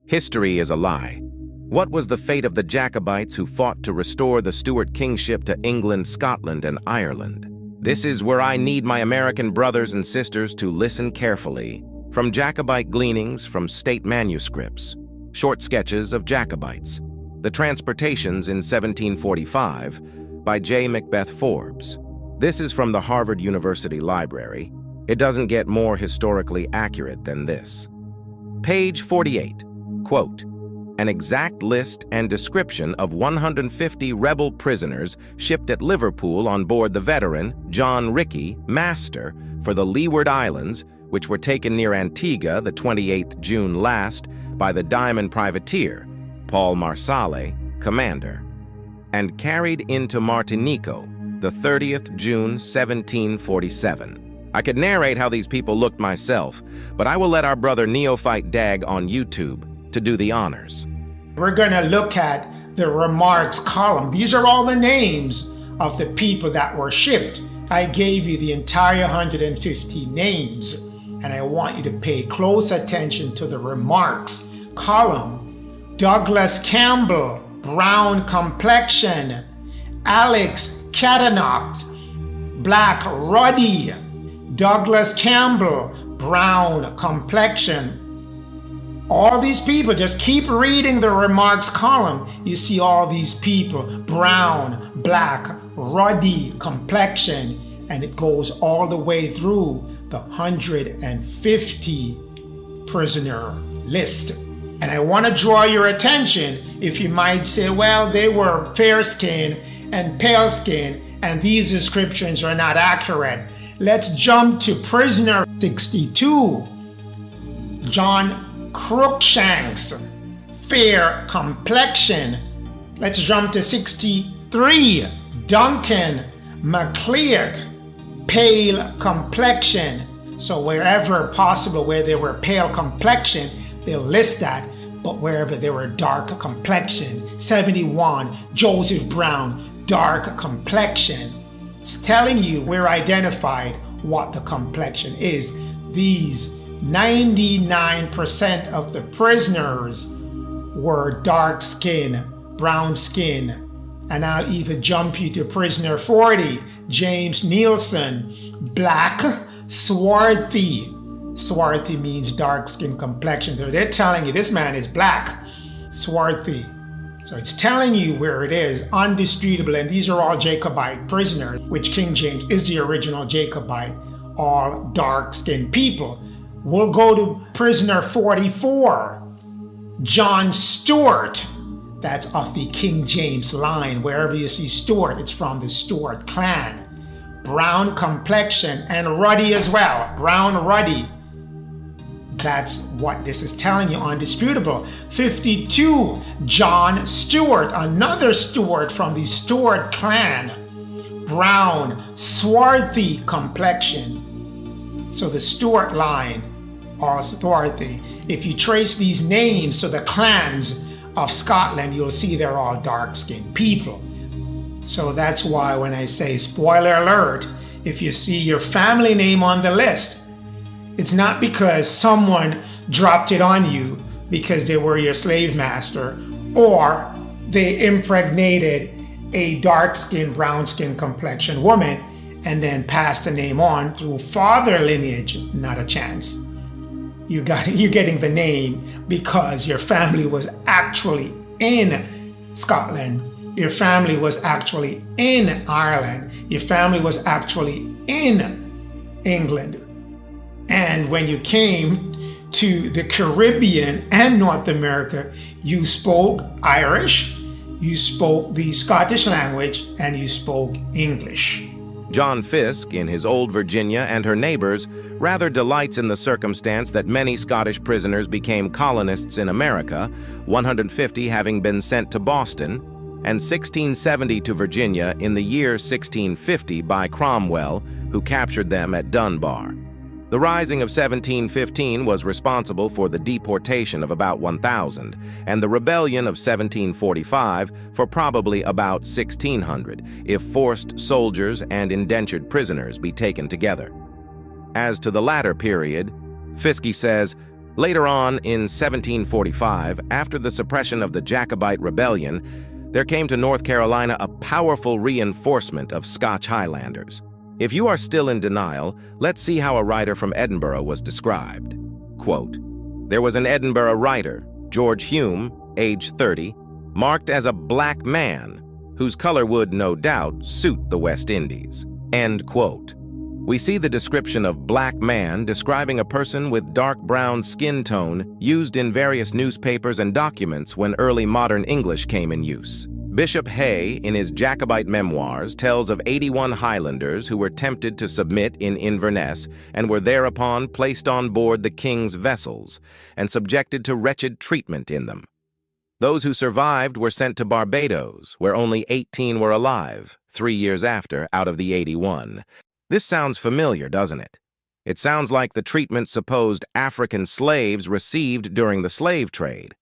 History is a lie. What was the fate of the Jacobites who fought to restore the Stuart kingship to England, Scotland, and Ireland? This is where I need my American brothers and sisters to listen carefully. From Jacobite gleanings from state manuscripts, short sketches of Jacobites, The Transportations in 1745 by J. Macbeth Forbes. This is from the Harvard University Library. It doesn't get more historically accurate than this. Page 48, quote, "An exact list and description of 150 rebel prisoners shipped at Liverpool on board the veteran John Rickey, master, for the Leeward Islands, which were taken near Antigua the 28th June last by the diamond privateer, Paul Marsale, commander, and carried into Martinico the 30th June 1747. I could narrate how these people looked myself, but I will let our brother Neophyte Dag on YouTube to do the honors." We're going to look at the remarks column. These are all the names of the people that were shipped. I gave you the entire 150 names, and I want you to pay close attention to the remarks column. Douglas Campbell, brown complexion. Alex Catanock, black ruddy. Douglas Campbell, brown complexion. All these people, just keep reading the remarks column. You see all these people, brown, black, ruddy complexion, and it goes all the way through the 150 prisoner list. And I want to draw your attention if you might say, well, they were fair skin and pale skin, and these descriptions are not accurate. Let's jump to prisoner 62. John Crookshanks, fair complexion. Let's jump to 63. Duncan MacLeod, pale complexion. So wherever possible where they were pale complexion, they'll list that, but wherever they were dark complexion. 71. Joseph Brown, dark complexion. It's telling you we're identified what the complexion is. These 99% of the prisoners were dark skin, brown skin. And I'll even jump you to prisoner 40, James Nielsen, black, swarthy. Swarthy means dark skin complexion. They're telling you this man is black, swarthy. So it's telling you where it is, undisputable, and these are all Jacobite prisoners, which King James is the original Jacobite, all dark-skinned people. We'll go to prisoner 44, John Stuart. That's of the King James line. Wherever you see Stuart, it's from the Stuart clan. Brown complexion and ruddy as well, brown ruddy. That's what this is telling you, undisputable. 52, John Stuart, another Stuart from the Stuart clan. Brown, swarthy complexion. So the Stuart line, or swarthy. If you trace these names to the clans of Scotland, you'll see they're all dark-skinned people. So that's why when I say spoiler alert, if you see your family name on the list, it's not because someone dropped it on you because they were your slave master, or they impregnated a dark-skinned, brown-skinned complexion woman and then passed the name on through father lineage. Not a chance. You're getting the name because your family was actually in Scotland. Your family was actually in Ireland. Your family was actually in England. And when you came to the Caribbean and North America, you spoke Irish, you spoke the Scottish language, and you spoke English. John Fiske, in his Old Virginia and Her Neighbors, rather delights in the circumstance that many Scottish prisoners became colonists in America, 150 having been sent to Boston, and 1670 to Virginia in the year 1650 by Cromwell, who captured them at Dunbar. The Rising of 1715 was responsible for the deportation of about 1,000, and the Rebellion of 1745 for probably about 1,600, if forced soldiers and indentured prisoners be taken together. As to the latter period, Fiske says, Later on, in 1745, after the suppression of the Jacobite rebellion, there came to North Carolina a powerful reinforcement of Scotch Highlanders. If you are still in denial, let's see how a writer from Edinburgh was described. Quote, "There was an Edinburgh writer, George Hume, age 30, marked as a black man, whose color would, no doubt, suit the West Indies." End quote. We see the description of black man describing a person with dark brown skin tone used in various newspapers and documents when early modern English came in use. Bishop Hay, in his Jacobite memoirs, tells of 81 Highlanders who were tempted to submit in Inverness and were thereupon placed on board the king's vessels and subjected to wretched treatment in them. Those who survived were sent to Barbados, where only 18 were alive, 3 years after, out of the 81. This sounds familiar, doesn't it? It sounds like the treatment supposed African slaves received during the slave trade.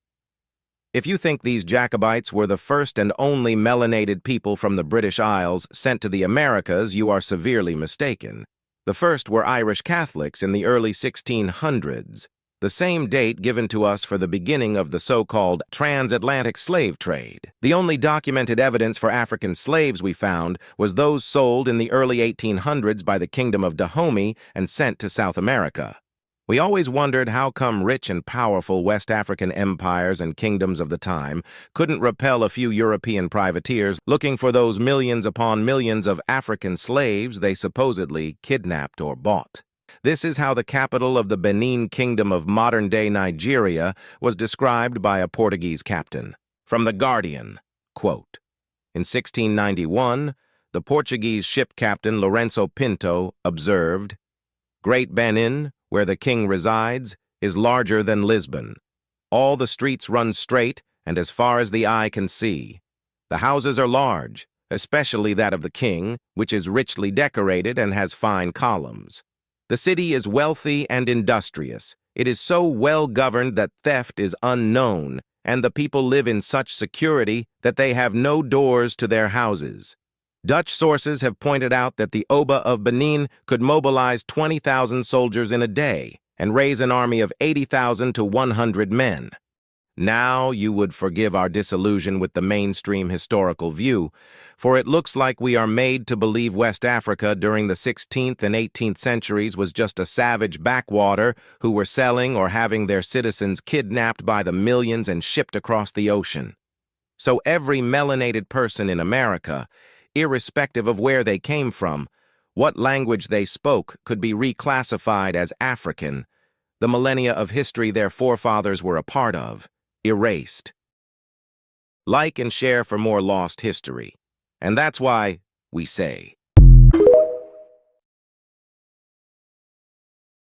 If you think these Jacobites were the first and only melanated people from the British Isles sent to the Americas, you are severely mistaken. The first were Irish Catholics in the early 1600s, the same date given to us for the beginning of the so-called transatlantic slave trade. The only documented evidence for African slaves we found was those sold in the early 1800s by the Kingdom of Dahomey and sent to South America. We always wondered how come rich and powerful West African empires and kingdoms of the time couldn't repel a few European privateers looking for those millions upon millions of African slaves they supposedly kidnapped or bought. This is how the capital of the Benin Kingdom of modern-day Nigeria was described by a Portuguese captain. From The Guardian, quote, "In 1691, the Portuguese ship captain Lourenço Pinto observed, 'Great Benin, where the king resides, is larger than Lisbon. All the streets run straight and as far as the eye can see. The houses are large, especially that of the king, which is richly decorated and has fine columns. The city is wealthy and industrious. It is so well governed that theft is unknown, and the people live in such security that they have no doors to their houses. Dutch sources have pointed out that the Oba of Benin could mobilize 20,000 soldiers in a day and raise an army of 80,000 to 100 men. Now you would forgive our disillusion with the mainstream historical view, for it looks like we are made to believe West Africa during the 16th and 18th centuries was just a savage backwater who were selling or having their citizens kidnapped by the millions and shipped across the ocean. So every melanated person in America, irrespective of where they came from, what language they spoke, could be reclassified as African, the millennia of history their forefathers were a part of, erased. Like and share for more lost history. And that's why we say,